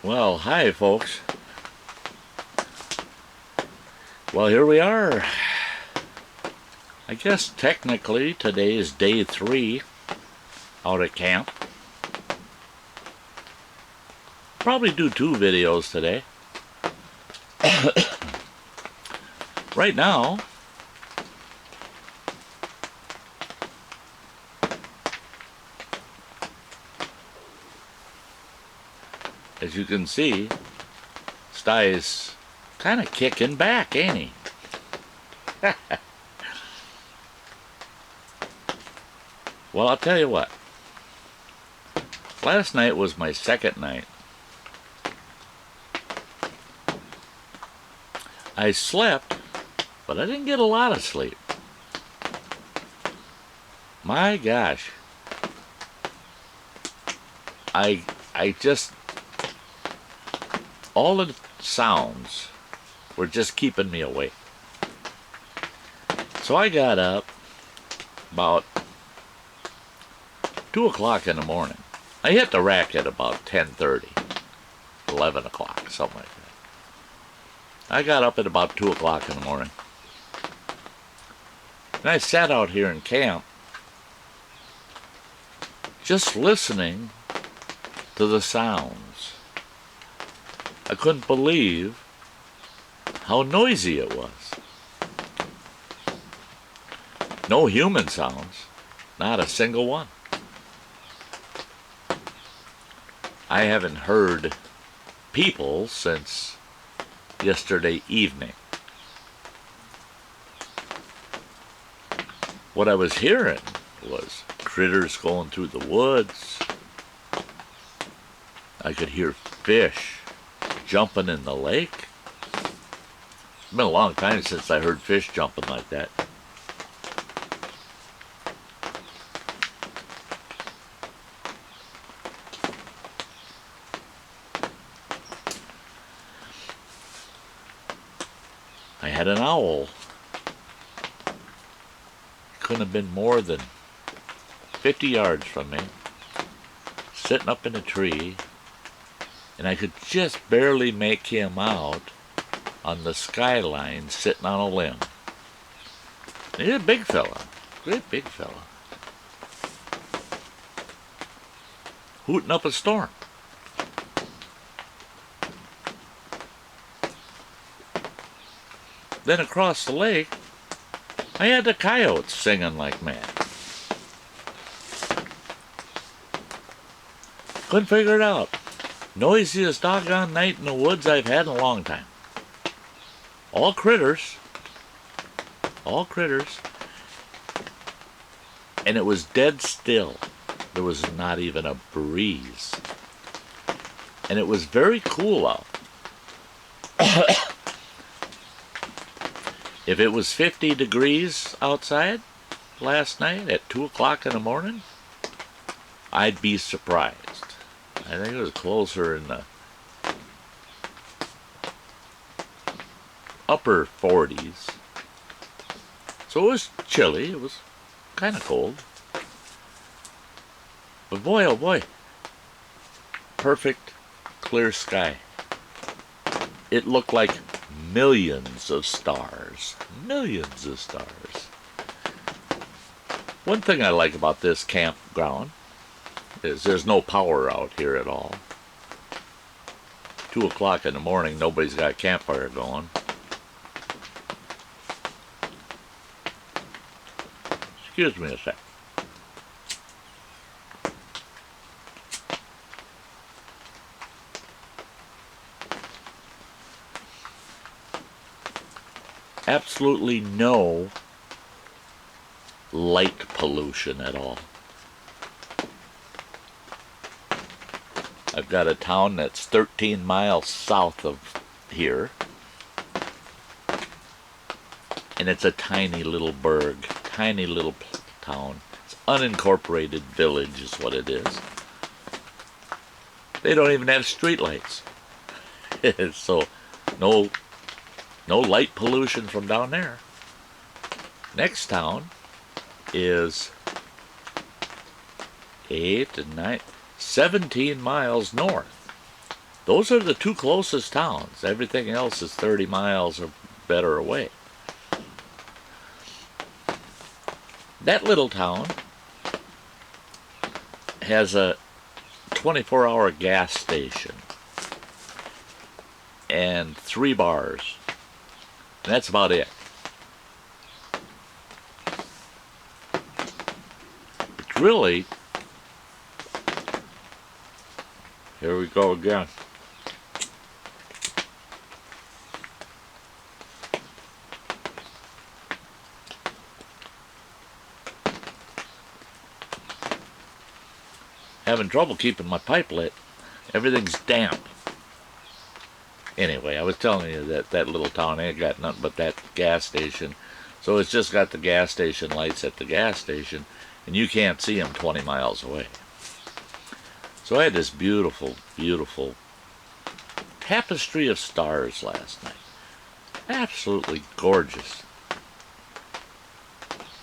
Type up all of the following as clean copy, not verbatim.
Well, hi folks. Well, here we are. I guess technically today is day 3 out at camp. Probably do 2 videos today. Right now, as you can see, Sty's kind of kicking back, ain't he? Well, I'll tell you what. Last night was my second night. I slept, but I didn't get a lot of sleep. My gosh. I just, all the sounds were just keeping me awake. So I got up about 2 o'clock in the morning. I hit the rack at about 10:30, 11 o'clock, something like that. I got up at about 2 o'clock in the morning. And I sat out here in camp just listening to the sounds. I couldn't believe how noisy it was. No human sounds, not a single one. I haven't heard people since yesterday evening. What I was hearing was critters going through the woods. I could hear fish jumping in the lake. It's been a long time since I heard fish jumping like that. I had an owl. Couldn't have been more than 50 yards from me, sitting up in a tree, and I could just barely make him out on the skyline sitting on a limb. He's a big fella, great big fella, hooting up a storm. Then across the lake, I had the coyotes singing like mad. Couldn't figure it out. Noisiest doggone night in the woods I've had in a long time. All critters. All critters. And it was dead still. There was not even a breeze. And it was very cool out. If it was 50 degrees outside last night at 2 o'clock in the morning, I'd be surprised. I think it was closer in the upper 40s. So it was chilly. It was kind of cold. But boy, oh boy, perfect clear sky. It looked like millions of stars. Millions of stars. One thing I like about this campground is there's no power out here at all. 2 o'clock in the morning, nobody's got a campfire going. Excuse me a sec. Absolutely no light pollution at all. I've got a town that's 13 miles south of here, and it's a tiny little burg, tiny little town. It's unincorporated village is what it is. They don't even have streetlights. So no light pollution from down there. Next town is 8 and 9, 17 miles north. Those are the two closest towns. Everything else is 30 miles or better away. That little town has a 24-hour gas station and 3 bars. And that's about it. It's really, here we go again. Having trouble keeping my pipe lit. Everything's damp. Anyway, I was telling you that that little town ain't got nothing but that gas station. So it's just got the gas station lights at the gas station, and you can't see them 20 miles away. So I had this beautiful, beautiful tapestry of stars last night. Absolutely gorgeous.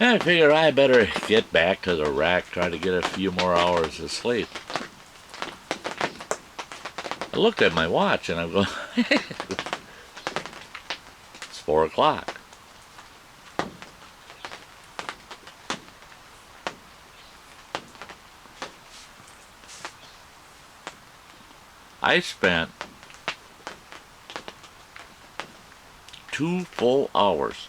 And I figure I better get back to the rack, try to get a few more hours of sleep. I looked at my watch and I'm going, it's 4 o'clock. I spent 2 full hours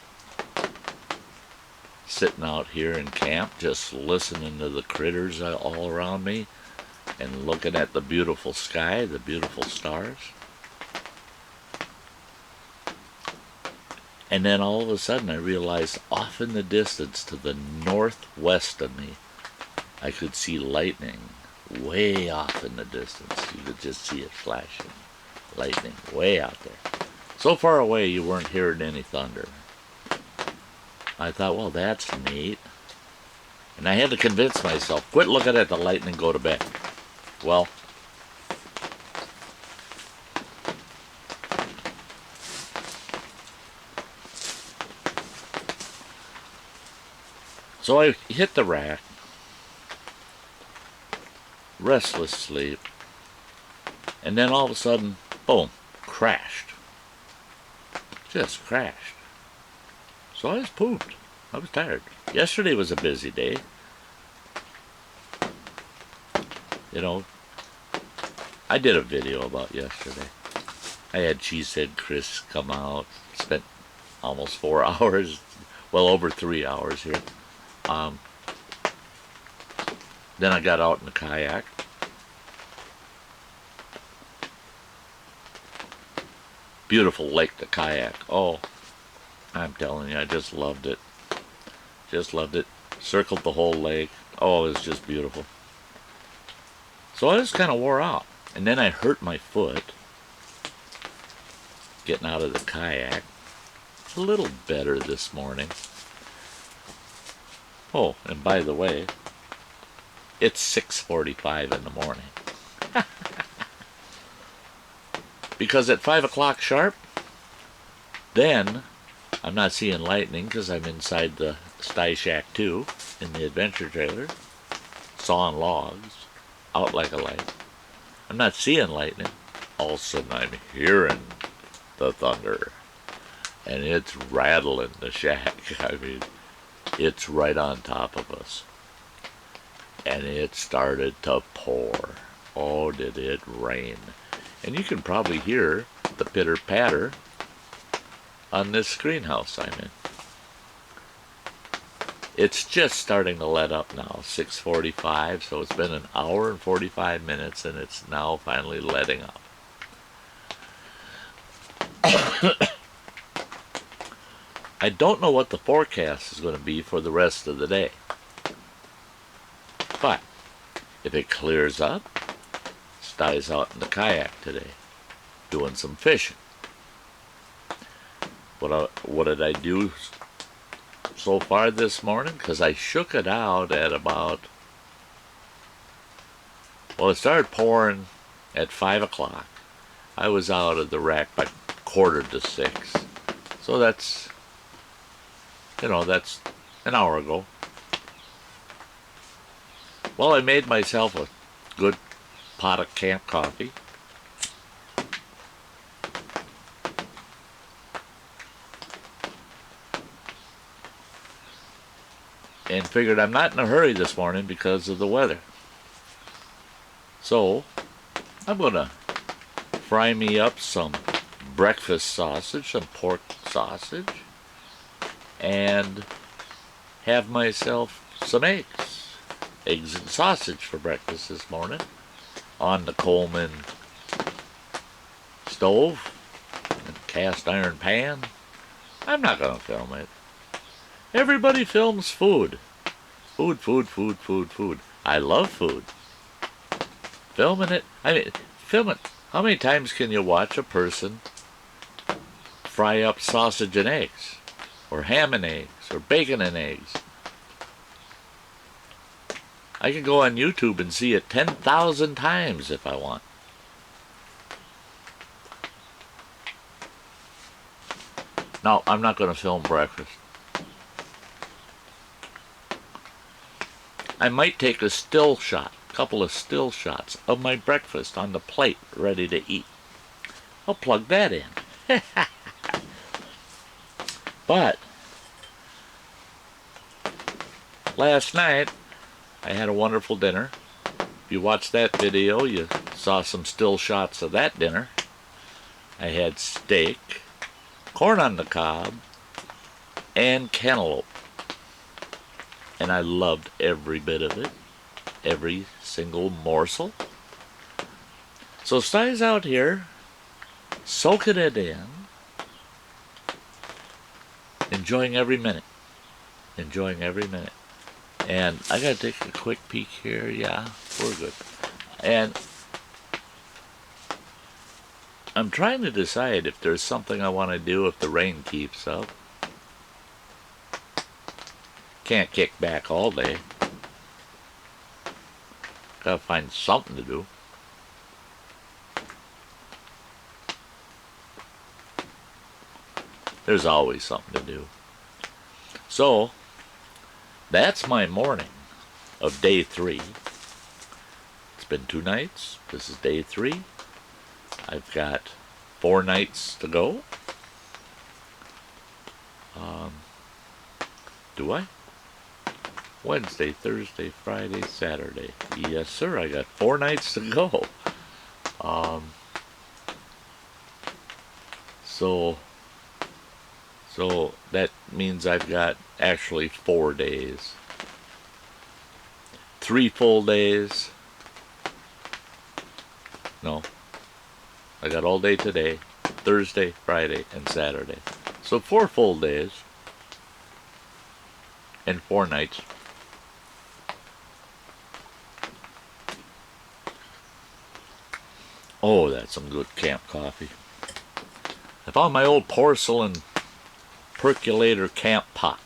sitting out here in camp, just listening to the critters all around me and looking at the beautiful sky, the beautiful stars. And then all of a sudden I realized off in the distance to the northwest of me, I could see lightning way off in the distance. You could just see it flashing. Lightning way out there. So far away you weren't hearing any thunder. I thought, well, that's neat. And I had to convince myself, quit looking at the lightning, go to bed. Well, so I hit the rack, restless sleep, and then all of a sudden, boom, crashed. Just crashed. So I was pooped. I was tired. Yesterday was a busy day. You know, I did a video about yesterday. I had Cheesehead Chris come out, spent almost 4 hours, well over 3 hours here. Then I got out in the kayak. Beautiful lake to kayak. Oh, I'm telling you, I just loved it. Just loved it. Circled the whole lake. Oh, it was just beautiful. So I just kind of wore out. And then I hurt my foot getting out of the kayak. A little better this morning. Oh, and by the way, it's 6:45 in the morning. Because at 5 o'clock sharp, then I'm not seeing lightning because I'm inside the Sty Shack 2 in the adventure trailer, sawing logs, out like a light. I'm not seeing lightning. All of a sudden I'm hearing the thunder. And it's rattling the shack. I mean, it's right on top of us. And it started to pour. Oh, did it rain. And you can probably hear the pitter-patter on this greenhouse I'm in. It's just starting to let up now, 6:45, so it's been an hour and 45 minutes, and it's now finally letting up. I don't know what the forecast is going to be for the rest of the day. But if it clears up, Sty's out in the kayak today, doing some fishing. What did I do so far this morning? Because I shook it out at about, well, it started pouring at 5 o'clock. I was out of the rack by 5:45. So that's, that's an hour ago. Well, I made myself a good pot of camp coffee. and figured I'm not in a hurry this morning because of the weather. So I'm going to fry me up some breakfast sausage, some pork sausage, and have myself some eggs. Eggs and sausage for breakfast this morning on the Coleman stove and cast iron pan. I'm not going to film it. Everybody films food. Food, food, food, food, food. I love food. Filming it, film it. How many times can you watch a person fry up sausage and eggs? Or ham and eggs? Or bacon and eggs? I can go on YouTube and see it 10,000 times if I want. No, I'm not going to film breakfast. I might take a still shot, a couple of still shots of my breakfast on the plate ready to eat. I'll plug that in. But last night I had a wonderful dinner. If you watched that video, you saw some still shots of that dinner. I had steak, corn on the cob, and cantaloupe. And I loved every bit of it, every single morsel. So Sty's out here, soaking it in, enjoying every minute. Enjoying every minute. And I gotta take a quick peek here. Yeah, we're good. And I'm trying to decide if there's something I want to do if the rain keeps up. Can't kick back all day. Gotta find something to do. There's always something to do. So, that's my morning of day 3. It's been 2 nights. This is day 3. I've got 4 nights to go. Do I? Wednesday, Thursday, Friday, Saturday. Yes, sir. I got 4 nights to go. So that means I've got actually 4 days. 3 full days. No. I got all day today, Thursday, Friday, and Saturday. So 4 full days and 4 nights. Oh, that's some good camp coffee. I found my old porcelain percolator camp pot.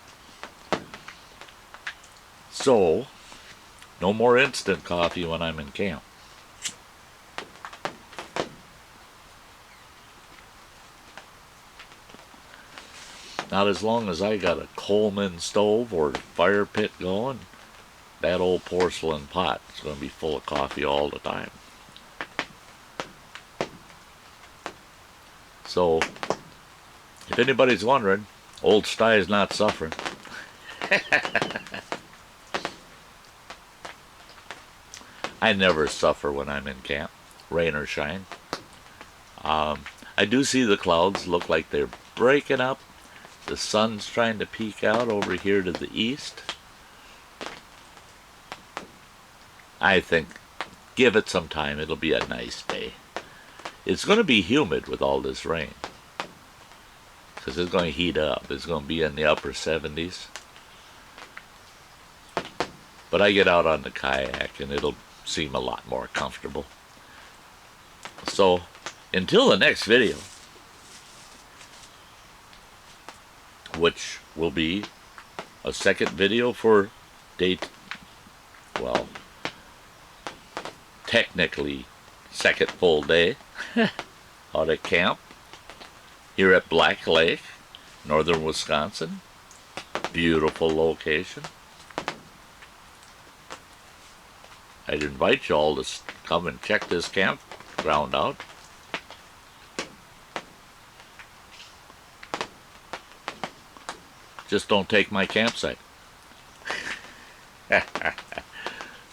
So, no more instant coffee when I'm in camp. Not as long as I got a Coleman stove or fire pit going, that old porcelain pot is going to be full of coffee all the time. So, if anybody's wondering, old Sty is not suffering. I never suffer when I'm in camp, rain or shine. I do see the clouds look like they're breaking up. The sun's trying to peek out over here to the east. I think, give it some time, it'll be a nice day. It's going to be humid with all this rain, because it's going to heat up. It's going to be in the upper 70s. But I get out on the kayak and it'll seem a lot more comfortable. So, until the next video, which will be a second video for well, technically second full day out at camp here at Black Lake, northern Wisconsin. Beautiful location. I'd invite you all to come and check this campground out. Just don't take my campsite.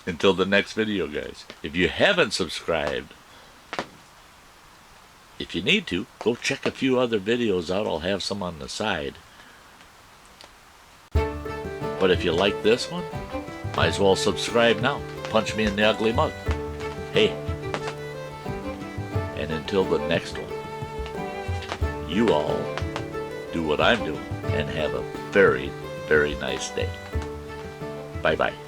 Until the next video, guys. If you haven't subscribed, if you need to, go check a few other videos out. I'll have some on the side. But if you like this one, might as well subscribe now. Punch me in the ugly mug. Hey. And until the next one, you all do what I'm doing and have a very, very nice day. Bye-bye.